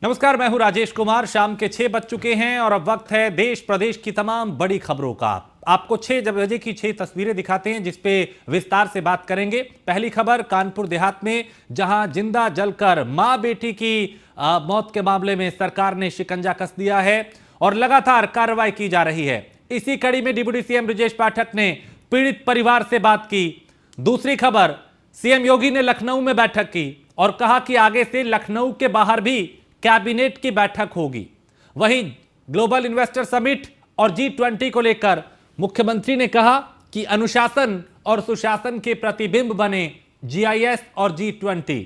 नमस्कार, मैं हूं राजेश कुमार। शाम के 6 बज चुके हैं और अब वक्त है देश प्रदेश की तमाम बड़ी खबरों का। आपको 6 बजे की 6 तस्वीरें दिखाते हैं जिस पे विस्तार से बात करेंगे। पहली खबर कानपुर देहात में, जहां जिंदा जलकर मां बेटी की मौत के मामले में सरकार ने शिकंजा कस दिया है और लगातार कार्रवाई की जा रही है। इसी कड़ी में डिप्टी सीएम ब्रजेश पाठक ने पीड़ित परिवार से बात की। दूसरी खबर, सीएम योगी ने लखनऊ में बैठक की और कहा कि आगे से लखनऊ के बाहर भी कैबिनेट की बैठक होगी। वहीं ग्लोबल इन्वेस्टर समिट और G20 को लेकर मुख्यमंत्री ने कहा कि अनुशासन और सुशासन के प्रतिबिंब बने GIS और G20।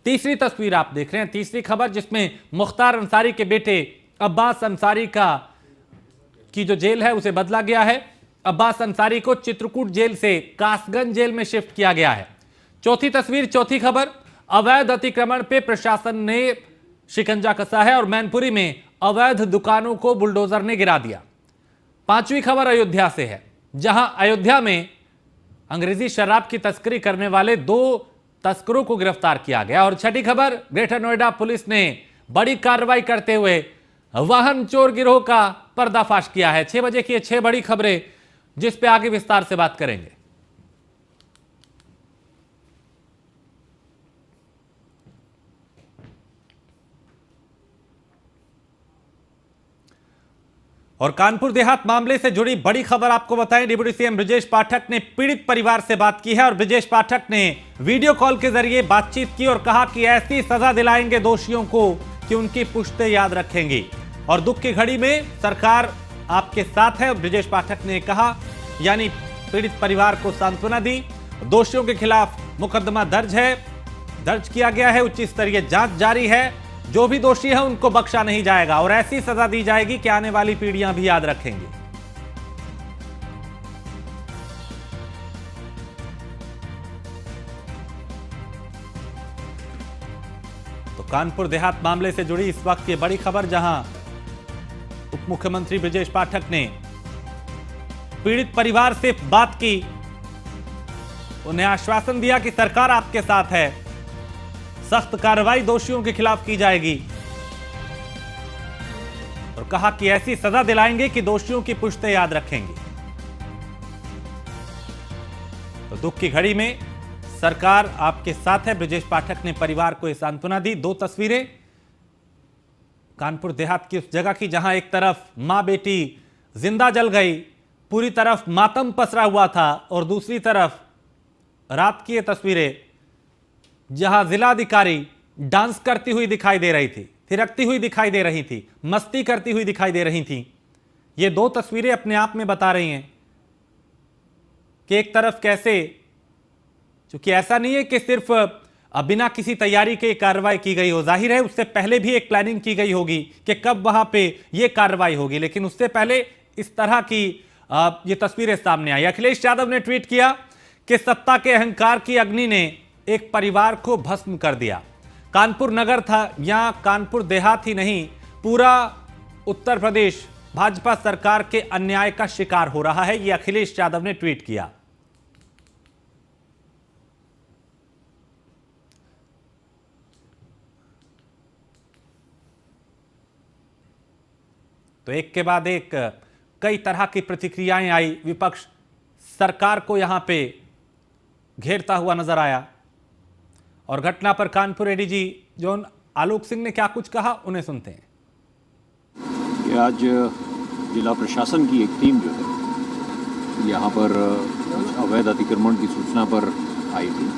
तीसरी तस्वीर आप देख रहे हैं, तीसरी खबर, जिसमें मुख्तार अंसारी के बेटे अब्बास अंसारी की जो जेल है उसे बदला गया है। अब्बास अंसारी को चित्रकूट जेल से कासगंज जेल में शिफ्ट किया गया है। चौथी तस्वीर, चौथी खबर, अवैध अतिक्रमण पे प्रशासन ने शिकंजा कसा है और मैनपुरी में अवैध दुकानों को बुलडोजर ने गिरा दिया। पांचवी खबर अयोध्या से है, जहां अयोध्या में अंग्रेजी शराब की तस्करी करने वाले 2 तस्करों को गिरफ्तार किया गया। और छठी खबर, ग्रेटर नोएडा पुलिस ने बड़ी कार्रवाई करते हुए वाहन चोर गिरोह का पर्दाफाश किया है। 6 बजे की ये 6 बड़ी खबरें जिस पे आगे विस्तार से बात करेंगे। और कानपुर देहात मामले से जुड़ी बड़ी खबर आपको बताएं। डिप्टी सीएम ब्रजेश पाठक ने पीड़ित परिवार से बात की है और ब्रजेश पाठक ने वीडियो कॉल के जरिए बातचीत की और कहा कि ऐसी सजा दिलाएंगे दोषियों को कि उनकी पुश्तें याद रखेंगी और दुख की घड़ी में सरकार आपके साथ है। ब्रजेश पाठक ने कहा, यानी पीड़ित परिवार को सांत्वना दी। दोषियों के खिलाफ मुकदमा दर्ज किया गया है, उच्च स्तरीय जांच जारी है। जो भी दोषी है उनको बख्शा नहीं जाएगा और ऐसी सजा दी जाएगी कि आने वाली पीढ़ियां भी याद रखेंगी। तो कानपुर देहात मामले से जुड़ी इस वक्त की बड़ी खबर, जहां उप मुख्यमंत्री ब्रजेश पाठक ने पीड़ित परिवार से बात की, उन्हें आश्वासन दिया कि सरकार आपके साथ है, सख्त कार्रवाई दोषियों के खिलाफ की जाएगी और कहा कि ऐसी सजा दिलाएंगे कि दोषियों की पुश्तें याद रखेंगी। तो दुख की घड़ी में सरकार आपके साथ है, ब्रजेश पाठक ने परिवार को सांत्वना दी। 2 तस्वीरें कानपुर देहात की उस जगह की जहां एक तरफ मां बेटी जिंदा जल गई, पूरी तरफ मातम पसरा हुआ था, और दूसरी तरफ रात की ये तस्वीरें जहां जिलाधिकारी डांस करती हुई दिखाई दे रही थी, थिरकती हुई दिखाई दे रही थी, मस्ती करती हुई दिखाई दे रही थी। ये 2 तस्वीरें अपने आप में बता रही हैं कि एक तरफ कैसे, क्योंकि ऐसा नहीं है कि सिर्फ बिना किसी तैयारी के कार्रवाई की गई हो, जाहिर है उससे पहले भी एक प्लानिंग की गई होगी कि कब वहां पे ये कार्रवाई होगी, लेकिन उससे पहले इस तरह की ये तस्वीरें सामने आई। अखिलेश यादव ने ट्वीट किया कि सत्ता के अहंकार की अग्नि ने एक परिवार को भस्म कर दिया। कानपुर नगर था या कानपुर देहात ही नहीं, पूरा उत्तर प्रदेश भाजपा सरकार के अन्याय का शिकार हो रहा है, यह अखिलेश यादव ने ट्वीट किया। तो एक के बाद एक कई तरह की प्रतिक्रियाएं आई। विपक्ष सरकार को यहां पे घेरता हुआ नजर आया और घटना पर कानपुर एडीजी जोन आलोक सिंह ने क्या कुछ कहा, उन्हें सुनते हैं। कि आज जिला प्रशासन की एक टीम जो है यहाँ पर अवैध अतिक्रमण की सूचना पर आई थी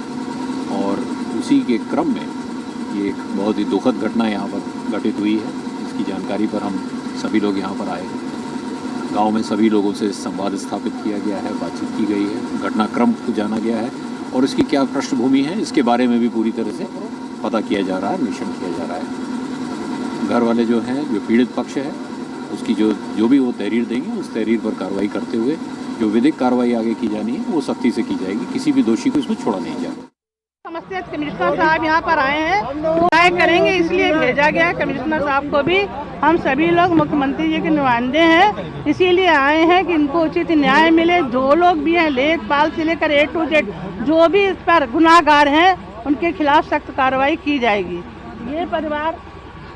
और उसी के क्रम में ये एक बहुत ही दुखद घटना यहाँ पर घटित हुई है। इसकी जानकारी पर हम सभी लोग यहाँ पर आए हैं। गांव में सभी लोगों से संवाद स्थापित किया गया है, बातचीत की गई है, घटनाक्रम को जाना गया है और इसकी क्या पृष्ठभूमि है इसके बारे में भी पूरी तरह से पता किया जा रहा है, अन्वेषण किया जा रहा है। घर वाले जो हैं, जो पीड़ित पक्ष है, उसकी जो भी वो तहरीर देंगे उस तहरीर पर कार्रवाई करते हुए जो विधिक कार्रवाई आगे की जानी है वो सख्ती से की जाएगी। किसी भी दोषी को इसमें छोड़ा नहीं जाएगा। समस्या कमिश्नर साहब यहाँ पर आए हैं, न्याय करेंगे इसलिए भेजा गया। कमिश्नर साहब को भी हम सभी लोग मुख्यमंत्री जी के नुमाइंदे हैं, इसीलिए आए हैं कि इनको उचित न्याय मिले। जो लोग भी हैं, लेखपाल से लेकर A to Z, जो भी इस पर गुनाहगार हैं उनके खिलाफ सख्त कार्रवाई की जाएगी। ये परिवार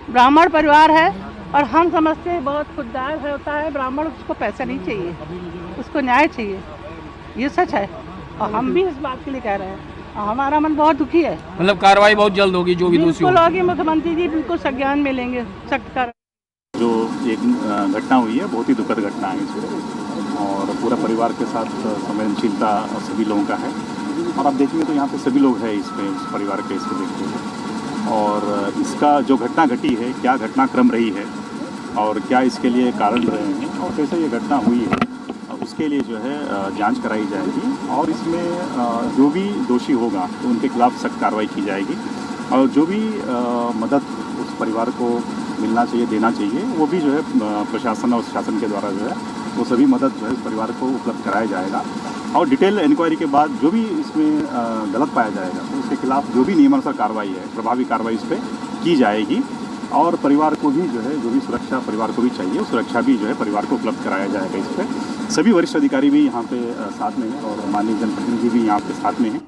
ब्राह्मण परिवार है और हम समझते हैं बहुत खुददार है होता है ब्राह्मण, उसको पैसा नहीं चाहिए, उसको न्याय चाहिए, ये सच है और हम भी इस बात के लिए कह रहे हैं और हमारा मन बहुत दुखी है। मतलब कार्रवाई बहुत जल्द होगी, जो भी दोषी बिल्कुल होगी, मुख्यमंत्री जी बिल्कुल संज्ञान में लेंगे सख्त कार्रवाई। जो एक घटना हुई है बहुत ही दुखद घटना है इसमें और पूरा परिवार के साथ संवेदनशीलता सभी लोगों का है और आप देखेंगे तो यहाँ पे सभी लोग हैं इसमें, इस परिवार के इसको देखते हुए और इसका जो घटना घटी है, क्या घटनाक्रम रही है और क्या इसके लिए कारण रहे हैं और कैसे ये घटना हुई है, उसके लिए जो है जांच कराई जाएगी और इसमें जो भी दोषी होगा तो उनके खिलाफ सख्त कार्रवाई की जाएगी और जो भी मदद उस परिवार को मिलना चाहिए, देना चाहिए, वो भी जो है प्रशासन और शासन के द्वारा जो है वो सभी मदद जो है इस परिवार को उपलब्ध कराया जाएगा और डिटेल इंक्वायरी के बाद जो भी इसमें गलत पाया जाएगा तो उसके खिलाफ जो भी नियमानुसार कार्रवाई है, प्रभावी कार्रवाई इस पर की जाएगी और परिवार को भी जो है जो भी सुरक्षा परिवार को भी चाहिए सुरक्षा भी जो है परिवार को उपलब्ध कराया जाएगा। इस पर सभी वरिष्ठ अधिकारी भी यहाँ पे साथ में हैं और माननीय जनप्रतिनिधि भी यहाँ पे साथ में हैं।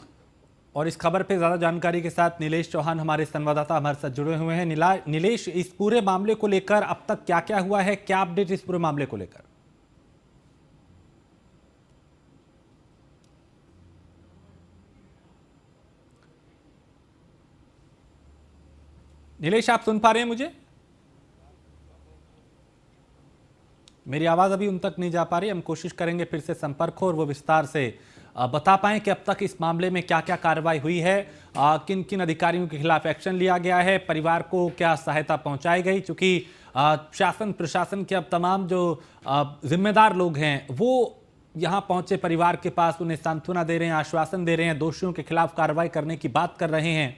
और इस खबर पे ज्यादा जानकारी के साथ नीलेश चौहान हमारे संवाददाता हमारे साथ जुड़े हुए हैं। नीलेश, इस पूरे मामले को लेकर अब तक क्या क्या हुआ है, क्या अपडेट इस पूरे मामले को लेकर? नीलेश, आप सुन पा रहे हैं मुझे? मेरी आवाज अभी उन तक नहीं जा पा रही, हम कोशिश करेंगे फिर से संपर्क हो और वो विस्तार से बता पाएं कि अब तक इस मामले में क्या क्या कार्रवाई हुई है, किन किन अधिकारियों के खिलाफ एक्शन लिया गया है, परिवार को क्या सहायता पहुंचाई गई। चूंकि शासन प्रशासन के अब तमाम जो जिम्मेदार लोग हैं वो यहां पहुंचे परिवार के पास, उन्हें सांत्वना दे रहे हैं, आश्वासन दे रहे हैं, दोषियों के खिलाफ कार्रवाई करने की बात कर रहे हैं।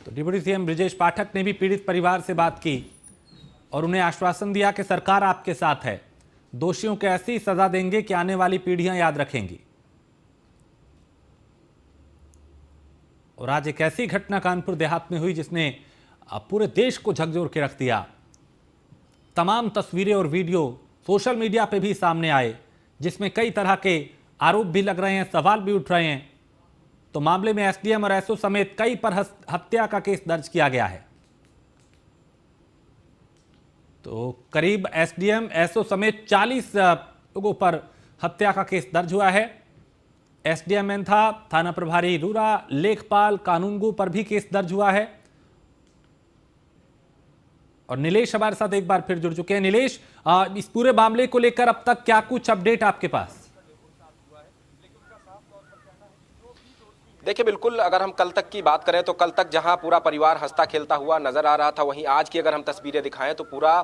तो डिप्टी सीएम ब्रजेश पाठक ने भी पीड़ित परिवार से बात की और उन्हें आश्वासन दिया कि सरकार आपके साथ है, दोषियों को ऐसी सजा देंगे कि आने वाली पीढ़ियां याद रखेंगी। और आज एक ऐसी घटना कानपुर देहात में हुई जिसने पूरे देश को झकझोर के रख दिया। तमाम तस्वीरें और वीडियो सोशल मीडिया पे भी सामने आए जिसमें कई तरह के आरोप भी लग रहे हैं, सवाल भी उठ रहे हैं। तो मामले में एसडीएम और एसओ समेत कई पर हत्या का केस दर्ज किया गया है। तो करीब एसडीएम एसओ समेत 40 लोगों पर हत्या का केस दर्ज हुआ है। एसडीएम मेंथा, थाना प्रभारी रूरा, लेखपाल, कानूनगो पर भी केस दर्ज हुआ है। और नीलेश हमारे साथ एक बार फिर जुड़ चुके हैं। नीलेश, इस पूरे मामले को लेकर अब तक क्या कुछ अपडेट आपके पास? देखिए, बिल्कुल अगर हम कल तक की बात करें तो कल तक जहां पूरा परिवार हंसता खेलता हुआ नजर आ रहा था, वहीं आज की अगर हम तस्वीरें दिखाएं तो पूरा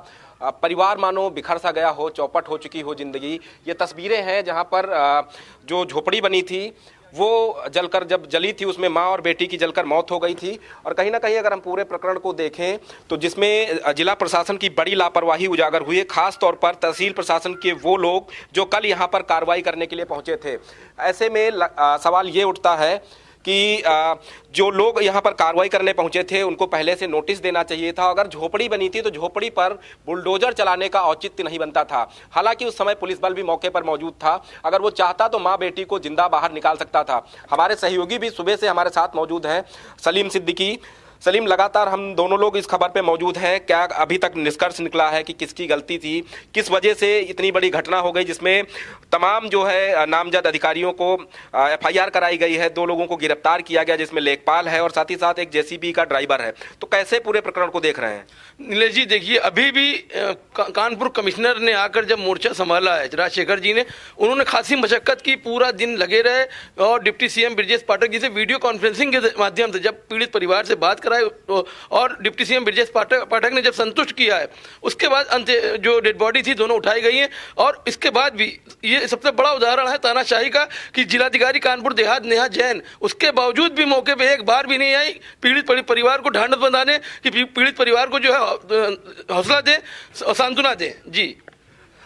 परिवार मानो बिखर सा गया हो, चौपट हो चुकी हो जिंदगी। ये तस्वीरें हैं जहां पर जो झोपड़ी बनी थी वो जलकर, जब जली थी उसमें माँ और बेटी की जलकर मौत हो गई थी। और कहीं ना कहीं अगर हम पूरे प्रकरण को देखें तो जिसमें जिला प्रशासन की बड़ी लापरवाही उजागर हुई है, खास तौर पर तहसील प्रशासन के वो लोग जो कल यहाँ पर कार्रवाई करने के लिए पहुंचे थे। ऐसे में सवाल ये उठता है कि जो लोग यहाँ पर कार्रवाई करने पहुंचे थे उनको पहले से नोटिस देना चाहिए था। अगर झोपड़ी बनी थी तो झोपड़ी पर बुलडोजर चलाने का औचित्य नहीं बनता था। हालांकि उस समय पुलिस बल भी मौके पर मौजूद था, अगर वो चाहता तो माँ बेटी को जिंदा बाहर निकाल सकता था। हमारे सहयोगी भी सुबह से हमारे साथ मौजूद हैं, सलीम सिद्दीकी। सलीम, लगातार हम दोनों लोग इस खबर पे मौजूद हैं, क्या अभी तक निष्कर्ष निकला है कि किसकी गलती थी, किस वजह से इतनी बड़ी घटना हो गई जिसमें तमाम जो है नामजद अधिकारियों को एफआईआर कराई गई है, 2 लोगों को गिरफ्तार किया गया जिसमें लेखपाल है और साथ ही साथ एक जेसीबी का ड्राइवर है। तो कैसे पूरे प्रकरण को देख रहे हैं? नीलेश जी, देखिए, अभी भी कानपुर कमिश्नर ने आकर जब मोर्चा संभाला है राजशेखर जी ने, उन्होंने खासी मशक्कत की, पूरा दिन लगे रहे और डिप्टी सीएम ब्रजेश पाठक जी से वीडियो कॉन्फ्रेंसिंग के माध्यम से जब पीड़ित परिवार से बात और डिप्टी सीएम ब्रजेश पाठक ने जब संतुष्ट किया है, उसके बाद जो डेड बॉडी थी दोनों उठाई गई है। और इसके बाद भी ये सबसे बड़ा उदाहरण है तानाशाही का कि जिलाधिकारी कानपुर देहात नेहा जैन उसके बावजूद भी मौके पे एक बार भी नहीं आई पीड़ित परिवार को ढांढस बंधाने कि पीड़ित परिवार को जो है हौसला दे, सांत्वना दे। जी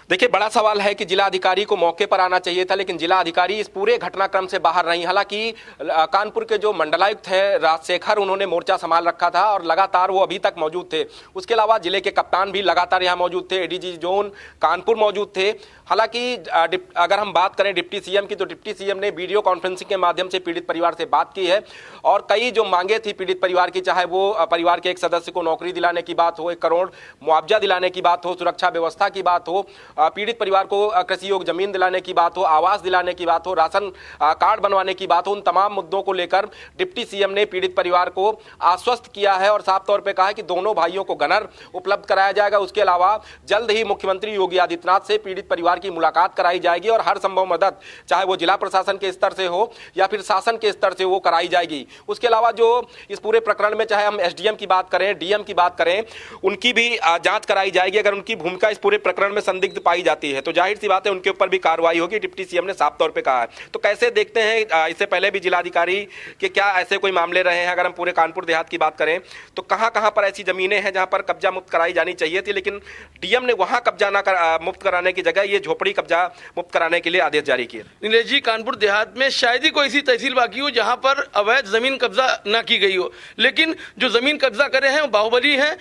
देखिए, बड़ा सवाल है कि जिलाधिकारी को मौके पर आना चाहिए था, लेकिन जिलाधिकारी इस पूरे घटनाक्रम से बाहर रही। हालांकि कानपुर के जो मंडलायुक्त हैं राजशेखर, उन्होंने मोर्चा संभाल रखा था और लगातार वो अभी तक मौजूद थे। उसके अलावा जिले के कप्तान भी लगातार यहाँ मौजूद थे, एडीजी जोन कानपुर मौजूद थे। हालांकि अगर हम बात करें डिप्टी सीएम की, तो डिप्टी सीएम ने वीडियो कॉन्फ्रेंसिंग के माध्यम से पीड़ित परिवार से बात की है और कई जो मांगे थी पीड़ित परिवार की, चाहे वो परिवार के एक सदस्य को नौकरी दिलाने की बात हो, 1 करोड़ मुआवजा दिलाने की बात हो, सुरक्षा व्यवस्था की बात हो, पीड़ित परिवार को कृषि योग्य जमीन दिलाने की बात हो, आवास दिलाने की बात हो, राशन कार्ड बनवाने की बात हो, उन तमाम मुद्दों को लेकर डिप्टी सीएम ने पीड़ित परिवार को आश्वस्त किया है और साफ तौर पे कहा है कि दोनों भाइयों को गनर उपलब्ध कराया जाएगा। उसके अलावा जल्द ही मुख्यमंत्री योगी आदित्यनाथ से पीड़ित परिवार की मुलाकात कराई जाएगी और हर संभव मदद, चाहे वो जिला प्रशासन के स्तर से हो या फिर शासन के स्तर से, वो कराई जाएगी। उसके अलावा जो इस पूरे प्रकरण में चाहे हम एसडीएम की बात करें, डीएम की बात करें, उनकी भी जांच कराई जाएगी। अगर उनकी भूमिका इस पूरे प्रकरण में संदिग्ध पाई जाती है तो जाहिर सी बात है उनके ऊपर भी कार्रवाई होगी, डिप्टी सीएम ने साफ तौर पे कहा है। तो कैसे देखते हैं, इससे पहले भी जिलाधिकारी के क्या ऐसे कोई मामले रहे हैं? अगर हम पूरे कानपुर देहात की बात करें तो कहां पर ऐसी जमीनें हैं जहां पर कब्जा मुक्त कराई जानी चाहिए थी, लेकिन डीएम ने वहां कब्जा मुक्त कराने की जगह ये झोपड़ी कब्जा मुक्त कराने के लिए आदेश जारी किए। नीलेश जी, कानपुर देहात में शायद ही कोई ऐसी तहसील बाकी हो जहां पर अवैध जमीन कब्जा ना की गई हो, लेकिन जो जमीन कब्जा करे हैं बाहुबली हैं,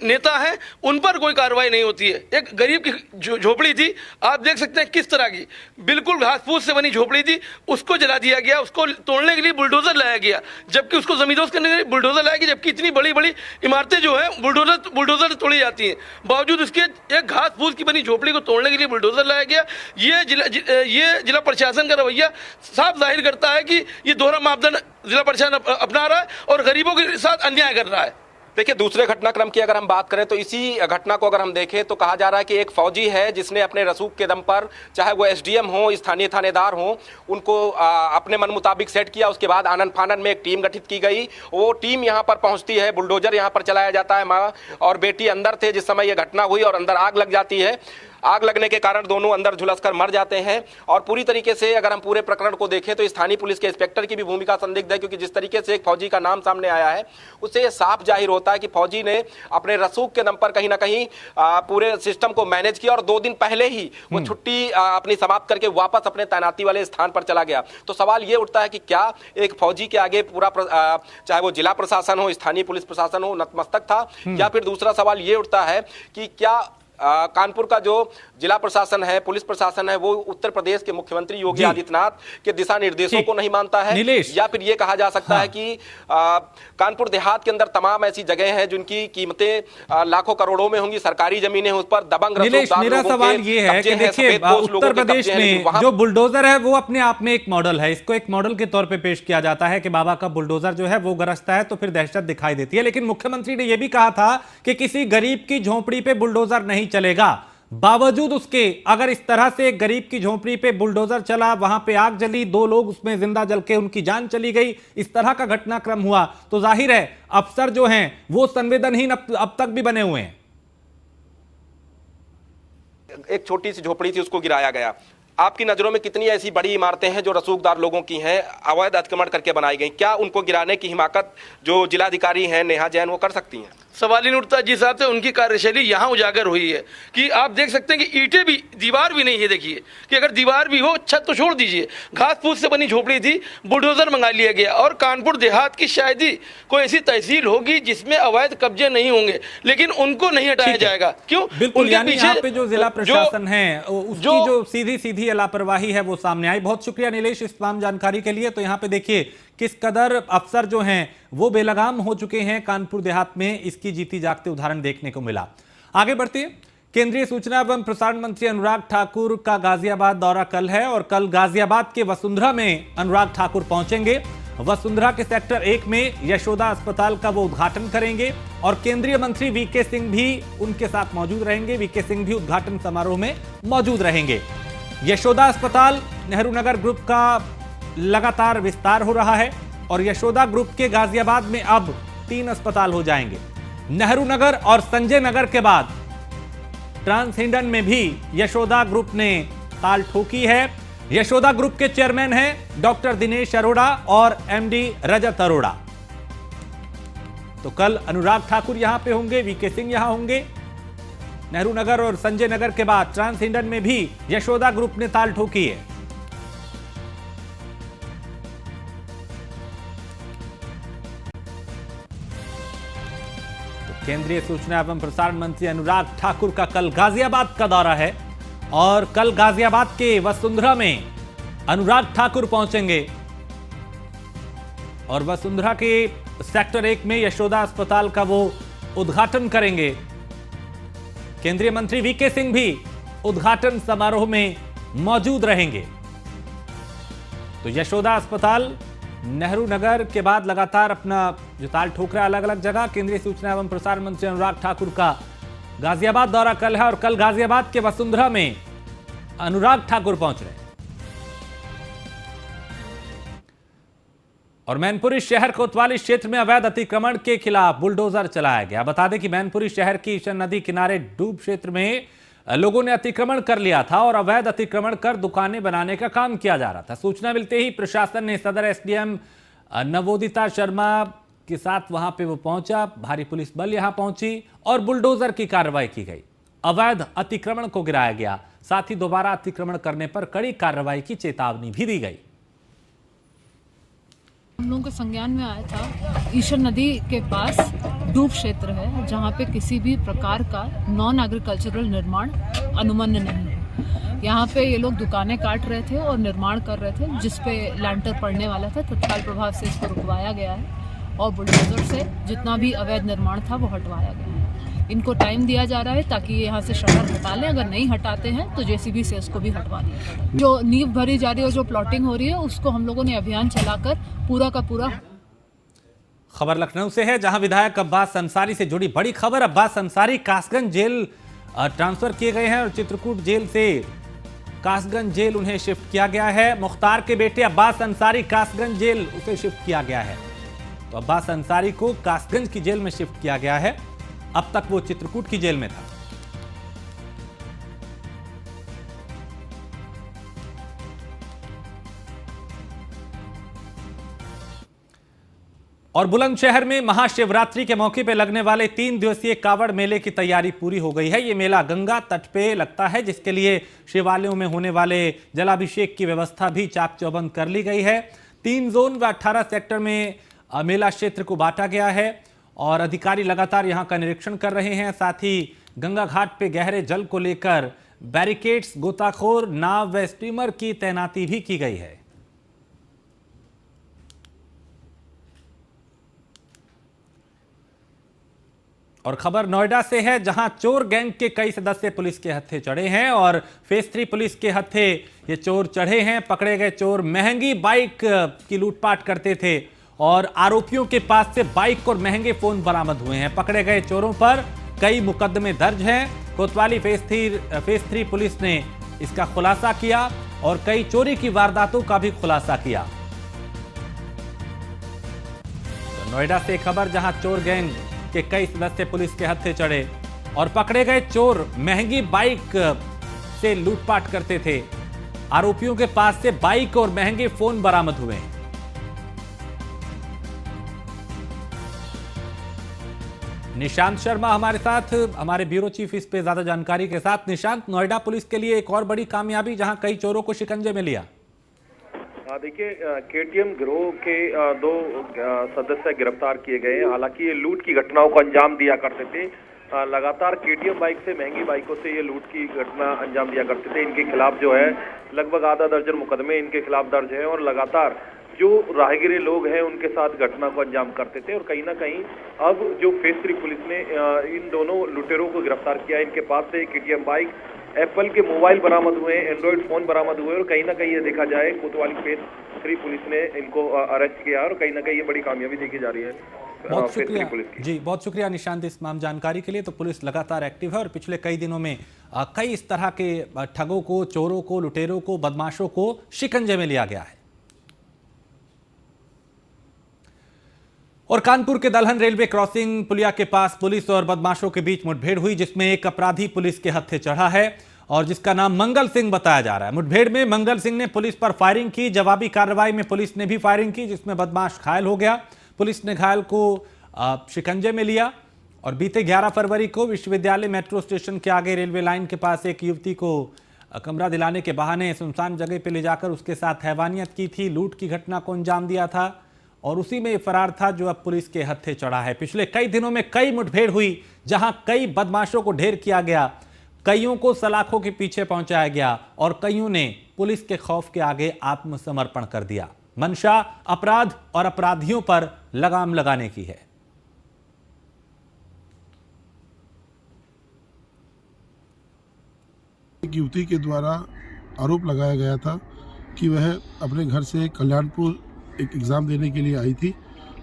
नेता हैं, उन पर कोई कार्रवाई नहीं होती है। एक गरीब की झोपड़ी थी, आप देख सकते हैं किस तरह की, बिल्कुल घास फूस से बनी झोपड़ी थी, उसको जला दिया गया, उसको तोड़ने के लिए बुलडोजर लाया गया, जबकि उसको जमींदोज करने के लिए बुलडोजर लाया गया, जबकि इतनी बड़ी बड़ी इमारतें जो है बुलडोजर तोड़ी जाती हैं, बावजूद उसके एक घास फूस की बनी झोपड़ी को तोड़ने के लिए बुलडोजर लाया गया। ये जिला प्रशासन का रवैया साफ जाहिर करता है कि ये दोहरा मापदंड जिला प्रशासन अपना रहा है और गरीबों के साथ अन्याय कर रहा है। देखिए, दूसरे घटनाक्रम की अगर हम बात करें तो इसी घटना को अगर हम देखें तो कहा जा रहा है कि एक फौजी है जिसने अपने रसूख के दम पर, चाहे वो एसडीएम हो, स्थानीय थानेदार हो, उनको अपने मन मुताबिक सेट किया। उसके बाद आनन फानन में एक टीम गठित की गई, वो टीम यहाँ पर पहुँचती है, बुलडोजर यहाँ पर चलाया जाता है। माँ और बेटी अंदर थे जिस समय ये घटना हुई और अंदर आग लग जाती है। आग लगने के कारण दोनों अंदर झुलसकर मर जाते हैं और पूरी तरीके से अगर हम पूरे प्रकरण को देखें तो स्थानीय पुलिस के इंस्पेक्टर की भी भूमिका संदिग्ध है, क्योंकि जिस तरीके से एक फौजी का नाम सामने आया है उससे ये साफ जाहिर होता है कि फौजी ने अपने रसूख के दम पर कहीं ना कहीं पूरे सिस्टम को मैनेज किया और 2 दिन पहले ही वो छुट्टी अपनी समाप्त करके वापस अपने तैनाती वाले स्थान पर चला गया। तो सवाल ये उठता है कि क्या एक फौजी के आगे पूरा चाहे वो जिला प्रशासन हो, स्थानीय पुलिस प्रशासन हो, नतमस्तक था? या फिर दूसरा सवाल ये उठता है कि क्या कानपुर का जो जिला प्रशासन है, पुलिस प्रशासन है, वो उत्तर प्रदेश के मुख्यमंत्री योगी आदित्यनाथ के दिशा निर्देशों को नहीं मानता है? या फिर ये कहा जा सकता है कि कानपुर देहात के अंदर तमाम ऐसी जगह हैं जिनकी कीमतें लाखों करोड़ों में होंगी, सरकारी जमीनें उस पर दबंग मेरा सवाल ये है कि देखिए, उत्तर प्रदेश में जो बुलडोजर है वो अपने आप में एक मॉडल है, इसको एक मॉडल के तौर पर पेश किया जाता है कि बाबा का बुलडोजर जो है वो गरजता है तो फिर दहशत दिखाई देती है। लेकिन मुख्यमंत्री ने यह भी कहा था कि किसी गरीब की झोंपड़ी पे बुलडोजर नहीं चलेगा। बावजूद उसके अगर इस तरह से एक गरीब की झोंपड़ी पे बुलडोजर चला, वहां पे आग जली, 2 लोग उसमें जिंदा जल के उनकी जान चली गई, इस तरह का घटनाक्रम हुआ, तो जाहिर है अफसर जो हैं वो संवेदनहीन अब तक भी बने हुए हैं। एक छोटी सी झोपड़ी थी, उसको गिराया गया। आपकी नजरों में कितनी ऐसी बड़ी इमारतें हैं जो रसूखदार लोगों की हैं, अवैध अतिक्रमण करके बनाई गई? क्या उनको गिराने की हिमाकत जो जिलाधिकारी हैं नेहा जैन वो कर सकती हैं? सवाल ही नहीं उठता। जिस हिसाब से उनकी कार्यशैली यहाँ उजागर हुई है कि आप देख सकते हैं कि ईंटें भी, दीवार भी नहीं है। देखिए कि अगर दीवार भी हो, छत तो छोड़ दीजिए, घास फूस से बनी झोपड़ी थी, बुलडोजर मंगा लिया गया। और कानपुर देहात की शायद ही कोई ऐसी तहसील होगी जिसमें अवैध कब्जे नहीं होंगे, लेकिन उनको नहीं हटाया जाएगा। क्यों? बिल्कुल, यानी यहाँ पे जो जिला प्रशासन है उसकी जो सीधी सीधी लापरवाही है वो सामने आई। बहुत शुक्रिया नीलेश इस तमाम जानकारी के लिए। तो यहाँ पे देखिए किस कदर अफसर जो हैं वो बेलगाम हो चुके हैं कानपुर देहात में, इसकी जीती जागते उदाहरण देखने को मिला। आगे बढ़ते हैं। केंद्रीय सूचना एवं प्रसारण मंत्री अनुराग ठाकुर का गाजियाबाद दौरा कल है और कल गाजियाबाद के वसुंधरा में अनुराग ठाकुर पहुंचेंगे। वसुंधरा के सेक्टर 1 में यशोदा अस्पताल का वो उद्घाटन करेंगे और केंद्रीय मंत्री वीके सिंह भी उनके साथ मौजूद रहेंगे। वीके सिंह भी उद्घाटन समारोह में मौजूद रहेंगे। यशोदा अस्पताल नेहरू नगर ग्रुप का लगातार विस्तार हो रहा है और यशोदा ग्रुप के गाजियाबाद में अब 3 अस्पताल हो जाएंगे। नेहरू नगर और संजय नगर के बाद ट्रांस हिंडन में भी यशोदा ग्रुप ने ताल ठोकी है। यशोदा ग्रुप के चेयरमैन हैं डॉक्टर दिनेश अरोड़ा और एमडी रजत अरोड़ा। तो कल अनुराग ठाकुर यहां पे होंगे, वीके सिंह यहां होंगे। नेहरू नगर और संजय नगर के बाद ट्रांस हिंडन में भी यशोदा ग्रुप ने ताल ठोकी है। तो केंद्रीय सूचना एवं प्रसारण मंत्री अनुराग ठाकुर का कल गाजियाबाद का दौरा है और कल गाजियाबाद के वसुंधरा में अनुराग ठाकुर पहुंचेंगे और वसुंधरा के सेक्टर 1 में यशोदा अस्पताल का वो उद्घाटन करेंगे। केंद्रीय मंत्री वीके सिंह भी उद्घाटन समारोह में मौजूद रहेंगे। तो यशोदा अस्पताल नेहरू नगर के बाद लगातार अपना जो ताल ठोक रहा है अलग अलग जगह। केंद्रीय सूचना एवं प्रसारण मंत्री अनुराग ठाकुर का गाजियाबाद दौरा कल है और कल गाजियाबाद के वसुंधरा में अनुराग ठाकुर पहुंच रहे हैं। और मैनपुरी शहर कोतवाली क्षेत्र में अवैध अतिक्रमण के खिलाफ बुलडोजर चलाया गया। बता दें कि मैनपुरी शहर की ईशन नदी किनारे डूब क्षेत्र में लोगों ने अतिक्रमण कर लिया था और अवैध अतिक्रमण कर दुकानें बनाने का काम किया जा रहा था। सूचना मिलते ही प्रशासन ने सदर एसडीएम नवोदिता शर्मा के साथ वहां पे वो पहुंचा, भारी पुलिस बल यहां पहुंची और बुलडोजर की कार्रवाई की गई। अवैध अतिक्रमण को गिराया गया, साथ ही दोबारा अतिक्रमण करने पर कड़ी कार्रवाई की चेतावनी भी दी गई। हम लोगों के संज्ञान में आया था ईशन नदी के पास डूब क्षेत्र है जहां पे किसी भी प्रकार का नॉन एग्रीकल्चरल निर्माण अनुमन्य नहीं है। यहाँ पे ये लोग दुकानें काट रहे थे और निर्माण कर रहे थे जिसपे लैंटर पड़ने वाला था। तत्काल प्रभाव से इसको रुकवाया गया है और बुलडोजर से जितना भी अवैध निर्माण था वो हटवाया गया है। इनको टाइम दिया जा रहा है ताकि ये यहाँ से शटर हटा लें। अगर नहीं हटाते हैं तो जेसीबी से उसको भी हटवा दिया। जो नींव भरी जा रही है और जो प्लॉटिंग हो रही है उसको हम लोगों ने अभियान चलाकर पूरा का पूरा। खबर लखनऊ से है जहां विधायक अब्बास अंसारी से जुड़ी बड़ी खबर। अब्बास अंसारी कासगंज जेल ट्रांसफर किए गए हैं और चित्रकूट जेल से कासगंज जेल उन्हें शिफ्ट किया गया है। मुख्तार के बेटे अब्बास अंसारी कासगंज जेल उसे शिफ्ट किया गया है। तो अब्बास अंसारी को कासगंज की जेल में शिफ्ट किया गया है। अब तक वो चित्रकूट की जेल में था। और बुलंदशहर में महाशिवरात्रि के मौके पर लगने वाले 3 दिवसीय कावड़ मेले की तैयारी पूरी हो गई है। ये मेला गंगा तट पे लगता है जिसके लिए शिवालयों में होने वाले जलाभिषेक की व्यवस्था भी चाक चौबंद कर ली गई है। 3 जोन व 18 सेक्टर में मेला क्षेत्र को बांटा गया है और अधिकारी लगातार यहां का निरीक्षण कर रहे हैं। साथ ही गंगा घाट पे गहरे जल को लेकर बैरिकेड्स, गोताखोर, नाव व स्टीमर की तैनाती भी की गई है। और खबर नोएडा से है जहां चोर गैंग के कई सदस्य पुलिस के हत्थे चढ़े हैं और फेज 3 पुलिस के हत्थे ये चोर चढ़े हैं। पकड़े गए चोर महंगी बाइक की लूटपाट करते थे और आरोपियों के पास से बाइक और महंगे फोन बरामद हुए हैं। पकड़े गए चोरों पर कई मुकदमे दर्ज हैं। कोतवाली फेज 3 पुलिस ने इसका खुलासा किया और कई चोरी की वारदातों का भी खुलासा किया। तो नोएडा से खबर जहां चोर गैंग के कई सदस्य पुलिस के हत्थे चढ़े और पकड़े गए चोर महंगी बाइक से लूटपाट करते थे। आरोपियों के पास से बाइक और महंगे फोन बरामद हुए हैं। निशांत शर्मा हमारे साथ, हमारे ब्यूरो चीफ इस पे ज्यादा जानकारी के साथ। निशांत, नोएडा पुलिस के लिए एक और बड़ी कामयाबी जहां कई चोरों को शिकंजे में लिया। देखिए, केटीएम गिरोह के 2 सदस्य गिरफ्तार किए गए हैं। हालांकि ये लूट की घटनाओं को अंजाम दिया करते थे। लगातार केटीएम बाइक से, महंगी बाइकों से ये लूट की घटना अंजाम दिया करते थे। इनके खिलाफ जो है लगभग आधा दर्जन मुकदमे इनके खिलाफ दर्ज है और लगातार जो राहगीर लोग हैं उनके साथ घटना को अंजाम करते थे। और कहीं ना कहीं अब जो फेज 3 पुलिस ने इन दोनों लुटेरों को गिरफ्तार किया। इनके पास से केटीएम बाइक, एप्पल के मोबाइल बरामद हुए, एंड्रॉइड फोन बरामद हुए और कहीं ना कहीं ये देखा जाए कोतवाली फेज 3 पुलिस ने इनको अरेस्ट किया और कहीं ना कहीं ये बड़ी कामयाबी देखी जा रही है। बहुत शुक्रिया जी, बहुत शुक्रिया निशांत इस तमाम जानकारी के लिए। तो पुलिस लगातार एक्टिव है और पिछले कई दिनों में कई इस तरह के ठगों को, चोरों को, लुटेरों को, बदमाशों को शिकंजे में लिया गया है। और कानपुर के दलहन रेलवे क्रॉसिंग पुलिया के पास पुलिस और बदमाशों के बीच मुठभेड़ हुई जिसमें एक अपराधी पुलिस के हत्थे चढ़ा है और जिसका नाम मंगल सिंह बताया जा रहा है। मुठभेड़ में मंगल सिंह ने पुलिस पर फायरिंग की। जवाबी कार्रवाई में पुलिस ने भी फायरिंग की जिसमें बदमाश घायल हो गया। पुलिस ने घायल को शिकंजे में लिया और बीते 11 फरवरी को विश्वविद्यालय मेट्रो स्टेशन के आगे रेलवे लाइन के पास एक युवती को कमरा दिलाने के बहाने सुनसान जगह पर ले जाकर उसके साथ हैवानियत की थी, लूट की घटना को अंजाम दिया था और उसी में फरार था जो अब पुलिस के हत्थे चढ़ा है। पिछले कई दिनों में कई मुठभेड़ हुई जहां कई बदमाशों को ढेर किया गया, कईयों को सलाखों के पीछे पहुंचाया गया और कईयों ने पुलिस के खौफ के आगे आत्मसमर्पण कर दिया। मंशा अपराध और अपराधियों पर लगाम लगाने की है। एक युवती के द्वारा आरोप लगाया गया था कि वह अपने घर से कल्याणपुर एक एग्ज़ाम देने के लिए आई थी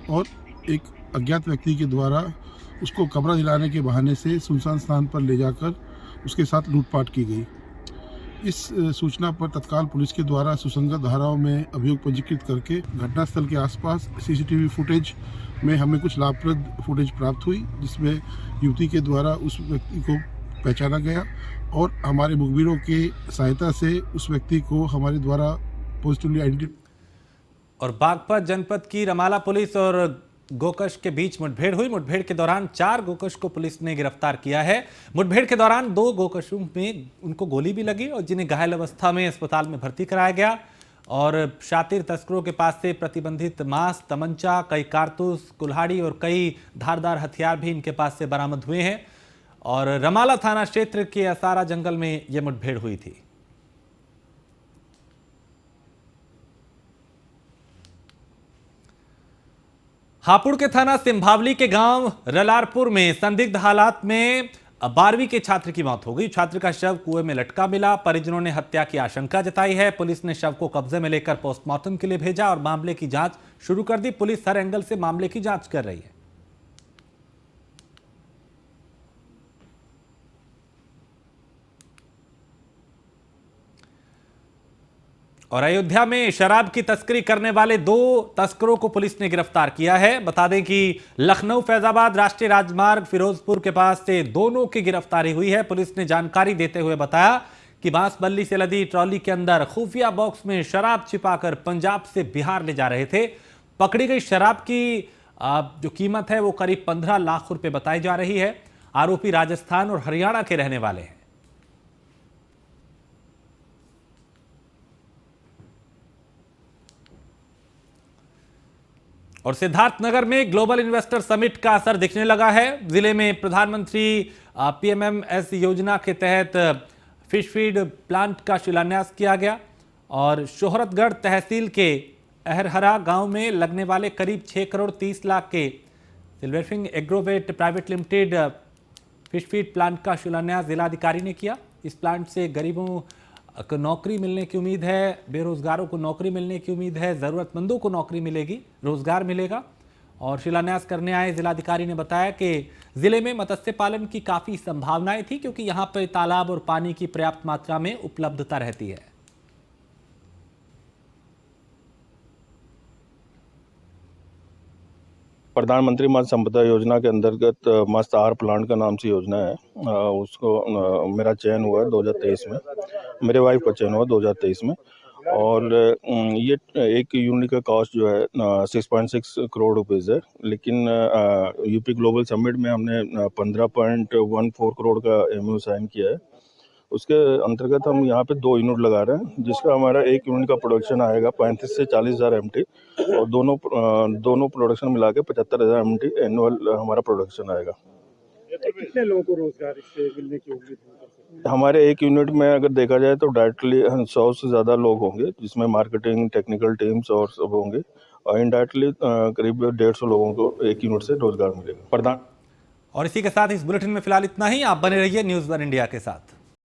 और एक अज्ञात व्यक्ति के द्वारा उसको कमरा दिलाने के बहाने से सुनसान स्थान पर ले जाकर उसके साथ लूटपाट की गई। इस सूचना पर तत्काल पुलिस के द्वारा सुसंगत धाराओं में अभियोग पंजीकृत करके घटनास्थल के आसपास सीसीटीवी फुटेज में हमें कुछ लाभप्रद फुटेज प्राप्त हुई, जिसमें युवती के द्वारा उस व्यक्ति को पहचाना गया और हमारे मुखबिरों की सहायता से उस व्यक्ति को हमारे द्वारा पॉजिटिवली आइडेंटिफाई। और बागपत जनपद की रमाला पुलिस और गोकश के बीच मुठभेड़ हुई। मुठभेड़ के दौरान 4 गोकश को पुलिस ने गिरफ्तार किया है। मुठभेड़ के दौरान 2 गोकशों में उनको गोली भी लगी और जिन्हें घायल अवस्था में अस्पताल में भर्ती कराया गया। और शातिर तस्करों के पास से प्रतिबंधित मांस, तमंचा, कई कारतूस, कुल्हाड़ी और कई धारदार हथियार भी इनके पास से बरामद हुए हैं। और रमाला थाना क्षेत्र के असारा जंगल में यह मुठभेड़ हुई थी। हापुड़ के थाना सिंभावली के गांव रलारपुर में संदिग्ध हालात में 12वीं के छात्र की मौत हो गई। छात्र का शव कुएं में लटका मिला। परिजनों ने हत्या की आशंका जताई है। पुलिस ने शव को कब्जे में लेकर पोस्टमार्टम के लिए भेजा और मामले की जांच शुरू कर दी। पुलिस हर एंगल से मामले की जांच कर रही है। और अयोध्या में शराब की तस्करी करने वाले 2 तस्करों को पुलिस ने गिरफ्तार किया है। बता दें कि लखनऊ फैजाबाद राष्ट्रीय राजमार्ग फिरोजपुर के पास से दोनों की गिरफ्तारी हुई है। पुलिस ने जानकारी देते हुए बताया कि बांसबल्ली से लदी ट्रॉली के अंदर खुफिया बॉक्स में शराब छिपाकर पंजाब से बिहार ले जा रहे थे। पकड़ी गई शराब की जो कीमत है वो करीब 15 लाख रुपए बताई जा रही है। आरोपी राजस्थान और हरियाणा के रहने वाले हैं। और सिद्धार्थनगर में ग्लोबल इन्वेस्टर समिट का असर दिखने लगा है। जिले में प्रधानमंत्री पीएमएमएस योजना के तहत फिश फीड प्लांट का शिलान्यास किया गया और शोहरतगढ़ तहसील के अहरहरा गांव में लगने वाले करीब 6 करोड़ 30 लाख के सिल्वरफिंग Agrovet private limited fish feed plant का शिलान्यास जिलाधिकारी ने किया। इस प्लांट से गरीबों को नौकरी मिलने की उम्मीद है, बेरोजगारों को नौकरी मिलने की उम्मीद है, ज़रूरतमंदों को नौकरी मिलेगी, रोजगार मिलेगा। और शिलान्यास करने आए जिलाधिकारी ने बताया कि जिले में मत्स्य पालन की काफ़ी संभावनाएं थी क्योंकि यहाँ पर तालाब और पानी की पर्याप्त मात्रा में उपलब्धता रहती है। प्रधानमंत्री मत्स्य संपदा योजना के अंतर्गत मत्स्य आहार प्लांट का नाम से योजना है। उसको मेरा चयन हुआ 2023 में, मेरे वाइफ का चयन हुआ 2023 में। और ये एक यूनिट का कॉस्ट जो है 6.6 करोड़ रुपीज़ है। लेकिन यूपी ग्लोबल समिट में हमने 15.14 करोड़ का एमओयू साइन किया है। उसके अंतर्गत हम यहाँ पे 2 यूनिट लगा रहे हैं, जिसका हमारा एक यूनिट का प्रोडक्शन आएगा 35 से 40,000 MT और दोनों प्रोडक्शन मिला के 75,000 MT एनुअल हमारा प्रोडक्शन आएगा। कितने लोगों को रोजगार इससे मिलने की उम्मीद है? हमारे एक यूनिट में अगर देखा जाए तो डायरेक्टली 100 से ज़्यादा लोग होंगे, जिसमें मार्केटिंग, टेक्निकल टीम्स और सब होंगे। और इनडायरेक्टली करीब 150 लोगों को एक यूनिट से रोजगार मिलेगा। और इसी के साथ इस बुलेटिन में फिलहाल इतना ही। आप बने रहिए न्यूज़ 1 इंडिया के साथ।